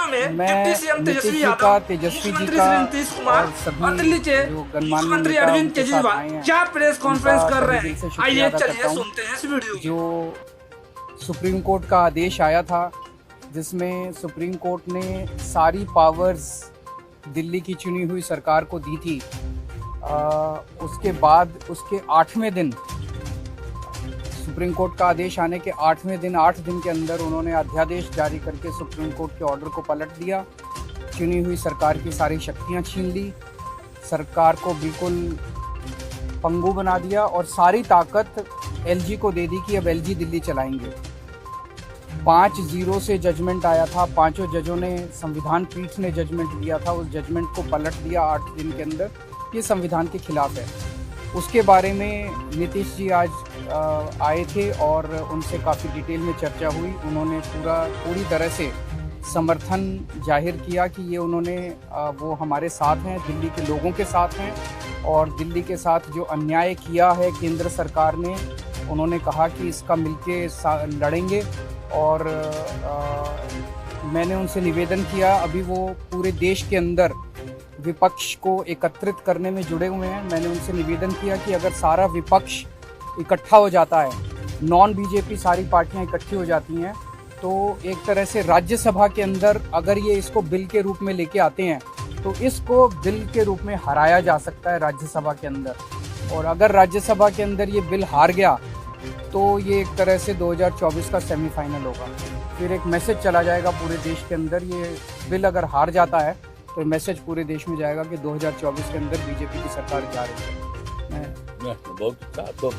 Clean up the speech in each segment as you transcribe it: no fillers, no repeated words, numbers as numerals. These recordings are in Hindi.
चुनाव में डिप्टी सीएम तेजस्वी यादव, मुख्यमंत्री श्री नीतीश कुमार और दिल्ली के मुख्यमंत्री अरविंद केजरीवाल क्या प्रेस कॉन्फ्रेंस कर रहे हैं, आइए चलिए सुनते हैं इस वीडियो। जो सुप्रीम कोर्ट का आदेश आया था जिसमें सुप्रीम कोर्ट ने सारी पावर्स दिल्ली की चुनी हुई सरकार को दी थी, उसके बाद उसके 8वें दिन सुप्रीम कोर्ट का आदेश आने के 8वें दिन 8 दिन के अंदर उन्होंने अध्यादेश जारी करके सुप्रीम कोर्ट के ऑर्डर को पलट दिया। चुनी हुई सरकार की सारी शक्तियां छीन ली, सरकार को बिल्कुल पंगु बना दिया और सारी ताकत एलजी को दे दी कि अब एलजी दिल्ली चलाएंगे। 5-0 से जजमेंट आया था, पांचों जजों ने, संविधान पीठ ने जजमेंट दिया था, उस जजमेंट को पलट दिया 8 दिन के अंदर। ये संविधान के खिलाफ है। उसके बारे में नीतीश जी आज आए थे और उनसे काफ़ी डिटेल में चर्चा हुई। उन्होंने पूरी तरह से समर्थन जाहिर किया कि ये वो हमारे साथ हैं, दिल्ली के लोगों के साथ हैं और दिल्ली के साथ जो अन्याय किया है केंद्र सरकार ने, उन्होंने कहा कि इसका मिलके लड़ेंगे। और मैंने उनसे निवेदन किया, अभी वो पूरे देश के अंदर विपक्ष को एकत्रित करने में जुड़े हुए हैं। मैंने उनसे निवेदन किया कि अगर सारा विपक्ष इकट्ठा हो जाता है, नॉन बीजेपी सारी पार्टियां इकट्ठी हो जाती हैं, तो एक तरह से राज्यसभा के अंदर अगर ये इसको बिल के रूप में लेके आते हैं तो इसको बिल के रूप में हराया जा सकता है राज्यसभा के अंदर। और अगर राज्यसभा के अंदर ये बिल हार गया तो ये एक तरह से 2024 का सेमीफाइनल होगा। फिर एक मैसेज चला जाएगा पूरे देश के अंदर। ये बिल अगर हार जाता है तो मैसेज पूरे देश में जाएगा कि 2024 के अंदर बीजेपी की सरकार जा रही है। बहुत अच्छा, तो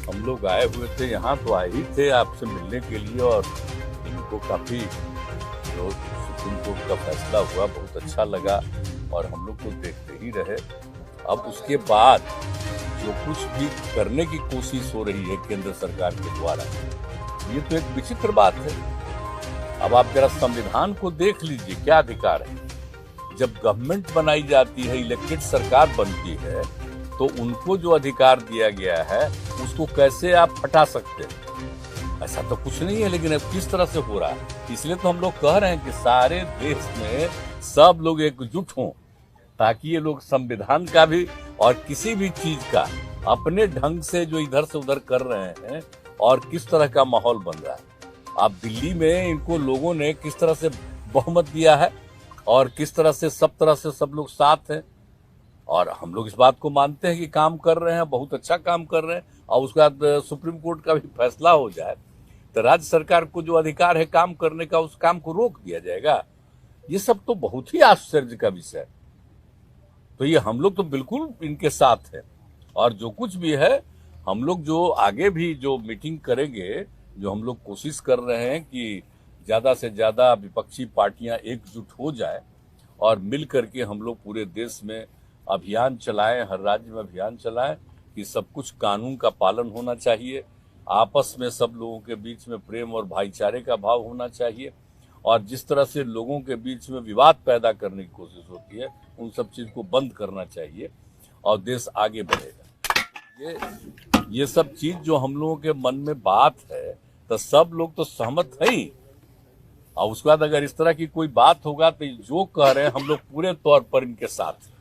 हम लोग आए हुए थे यहाँ, तो आए ही थे आपसे मिलने के लिए और इनको काफ़ी जो सुप्रीम कोर्ट का फैसला हुआ बहुत अच्छा लगा और हम लोग तो देखते ही रहे। अब उसके बाद जो कुछ भी करने की कोशिश हो रही है केंद्र सरकार के द्वारा, ये तो एक विचित्र बात है। अब आप जरा संविधान को देख लीजिए, क्या अधिकार है। जब गवर्नमेंट बनाई जाती है, इलेक्टेड सरकार बनती है, तो उनको जो अधिकार दिया गया है उसको कैसे आप हटा सकते हैं? ऐसा तो कुछ नहीं है। लेकिन अब किस तरह से हो रहा है, इसलिए तो हम लोग कह रहे हैं कि सारे देश में सब लोग एकजुट हों ताकि ये लोग संविधान का भी और किसी भी चीज का अपने ढंग से जो इधर से उधर कर रहे हैं और किस तरह का माहौल बन रहा है। अब दिल्ली में इनको लोगों ने किस तरह से बहुमत दिया है और किस तरह से सब लोग साथ हैं और हम लोग इस बात को मानते हैं कि काम कर रहे हैं, बहुत अच्छा काम कर रहे हैं। और उसके बाद सुप्रीम कोर्ट का भी फैसला हो जाए तो राज्य सरकार को जो अधिकार है काम करने का, उस काम को रोक दिया जाएगा। ये सब तो बहुत ही आश्चर्य का विषय है। तो ये हम लोग तो बिल्कुल इनके साथ हैं और जो कुछ भी है हम लोग जो आगे भी जो मीटिंग करेंगे, जो हम लोग कोशिश कर रहे हैं कि ज़्यादा से ज़्यादा विपक्षी पार्टियां एकजुट हो जाए और मिल करके हम लोग पूरे देश में अभियान चलाएं, हर राज्य में अभियान चलाएं कि सब कुछ कानून का पालन होना चाहिए, आपस में सब लोगों के बीच में प्रेम और भाईचारे का भाव होना चाहिए और जिस तरह से लोगों के बीच में विवाद पैदा करने की कोशिश होती है उन सब चीज़ को बंद करना चाहिए और देश आगे बढ़ेगा। ये सब चीज़ जो हम लोगों के मन में बात है तो सब लोग तो सहमत हैं ही। और उसके बाद अगर इस तरह की कोई बात होगा तो जो कह रहे हैं हम लोग पूरे तौर पर इनके साथ हैं।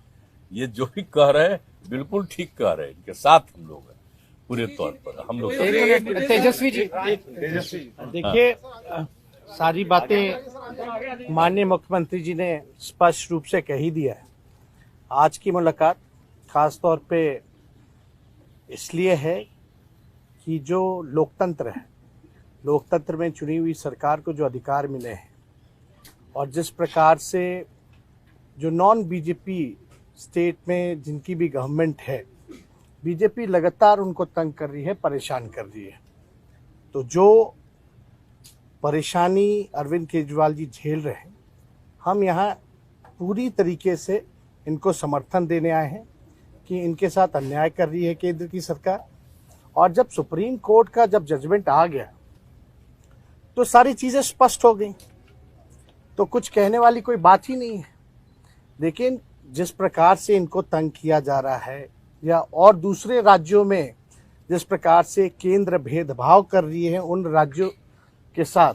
ये जो भी कह रहे हैं बिल्कुल ठीक कह रहे हैं, इनके साथ हम लोग हैं पूरे तौर पर। हम लोग तेजस्वी जी देखिए, सारी बातें माननीय मुख्यमंत्री जी ने स्पष्ट रूप से कह ही दिया है। आज की मुलाकात खास तौर पे इसलिए है कि जो लोकतंत्र है, लोकतंत्र में चुनी हुई सरकार को जो अधिकार मिले हैं और जिस प्रकार से जो नॉन बीजेपी स्टेट में जिनकी भी गवर्नमेंट है, बीजेपी लगातार उनको तंग कर रही है, परेशान कर रही है। तो जो परेशानी अरविंद केजरीवाल जी झेल रहे हैं, हम यहाँ पूरी तरीके से इनको समर्थन देने आए हैं कि इनके साथ अन्याय कर रही है केंद्र की सरकार। और जब सुप्रीम कोर्ट का जब जजमेंट आ गया तो सारी चीज़ें स्पष्ट हो गई, तो कुछ कहने वाली कोई बात ही नहीं है। लेकिन जिस प्रकार से इनको तंग किया जा रहा है या और दूसरे राज्यों में जिस प्रकार से केंद्र भेदभाव कर रही है उन राज्यों के साथ,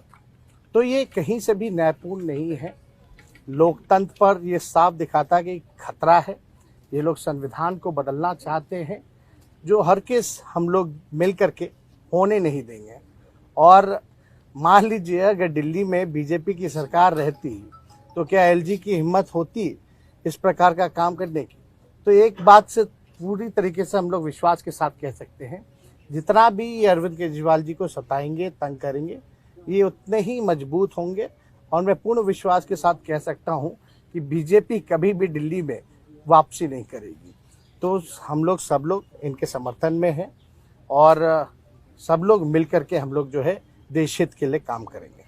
तो ये कहीं से भी न्यायपूर्ण नहीं है। लोकतंत्र पर ये साफ दिखाता कि खतरा है। ये लोग संविधान को बदलना चाहते हैं, जो हर केस हम लोग मिल करके होने नहीं देंगे। और मान लीजिए अगर दिल्ली में बीजेपी की सरकार रहती तो क्या एलजी की हिम्मत होती इस प्रकार का काम करने की? तो एक बात से पूरी तरीके से हम लोग विश्वास के साथ कह सकते हैं, जितना भी ये अरविंद केजरीवाल जी को सताएंगे, तंग करेंगे, ये उतने ही मजबूत होंगे। और मैं पूर्ण विश्वास के साथ कह सकता हूं कि बीजेपी कभी भी दिल्ली में वापसी नहीं करेगी। तो हम लोग सब लोग इनके समर्थन में हैं और सब लोग मिल करके हम लोग जो है देश हित के लिए काम करेंगे।